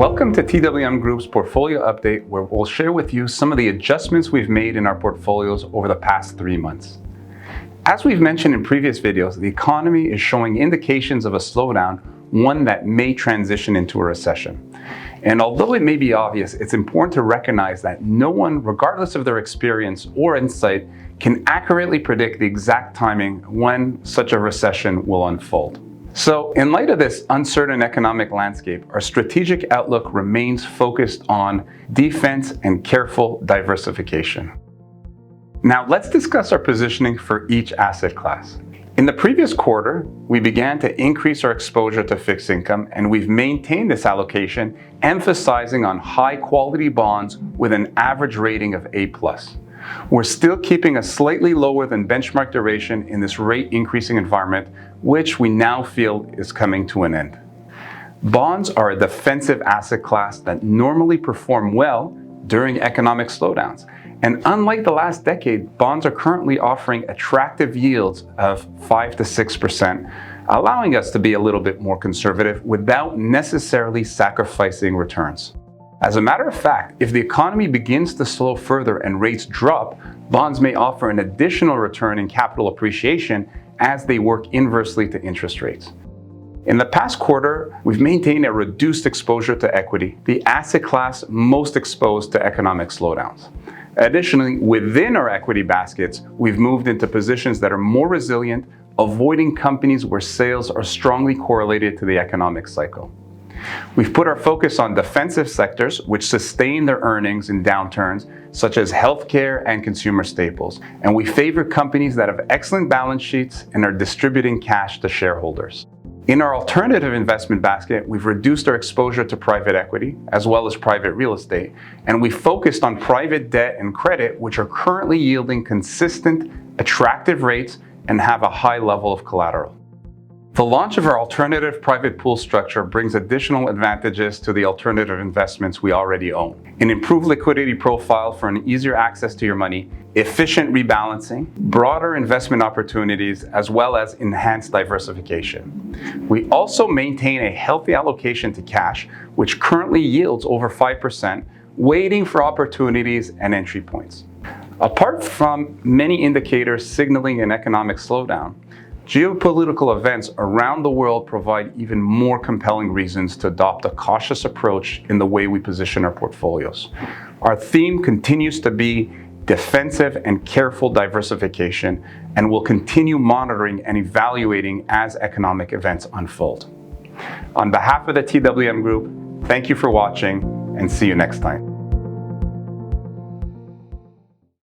Welcome to TWM Group's portfolio update, where we'll share with you some of the adjustments we've made in our portfolios over the past 3 months. As we've mentioned in previous videos, the economy is showing indications of a slowdown, one that may transition into a recession. And although it may be obvious, it's important to recognize that no one, regardless of their experience or insight, can accurately predict the exact timing when such a recession will unfold. So, in light of this uncertain economic landscape, our strategic outlook remains focused on defense and careful diversification. Now, let's discuss our positioning for each asset class. In the previous quarter, we began to increase our exposure to fixed income, and we've maintained this allocation, emphasizing on high-quality bonds with an average rating of A+. We're still keeping a slightly lower than benchmark duration in this rate increasing environment, which we now feel is coming to an end. Bonds are a defensive asset class that normally perform well during economic slowdowns. And unlike the last decade, bonds are currently offering attractive yields of 5 to 6%, allowing us to be a little bit more conservative without necessarily sacrificing returns. As a matter of fact, if the economy begins to slow further and rates drop, bonds may offer an additional return in capital appreciation as they work inversely to interest rates. In the past quarter, we've maintained a reduced exposure to equity, the asset class most exposed to economic slowdowns. Additionally, within our equity baskets, we've moved into positions that are more resilient, avoiding companies where sales are strongly correlated to the economic cycle. We've put our focus on defensive sectors which sustain their earnings in downturns, such as healthcare and consumer staples, and we favor companies that have excellent balance sheets and are distributing cash to shareholders. In our alternative investment basket, we've reduced our exposure to private equity as well as private real estate, and we focused on private debt and credit, which are currently yielding consistent, attractive rates and have a high level of collateral. The launch of our alternative private pool structure brings additional advantages to the alternative investments we already own. An improved liquidity profile for an easier access to your money, efficient rebalancing, broader investment opportunities, as well as enhanced diversification. We also maintain a healthy allocation to cash, which currently yields over 5%, waiting for opportunities and entry points. Apart from many indicators signaling an economic slowdown, geopolitical events around the world provide even more compelling reasons to adopt a cautious approach in the way we position our portfolios. Our theme continues to be defensive and careful diversification, and we'll continue monitoring and evaluating as economic events unfold. On behalf of the TWM Group, thank you for watching and see you next time.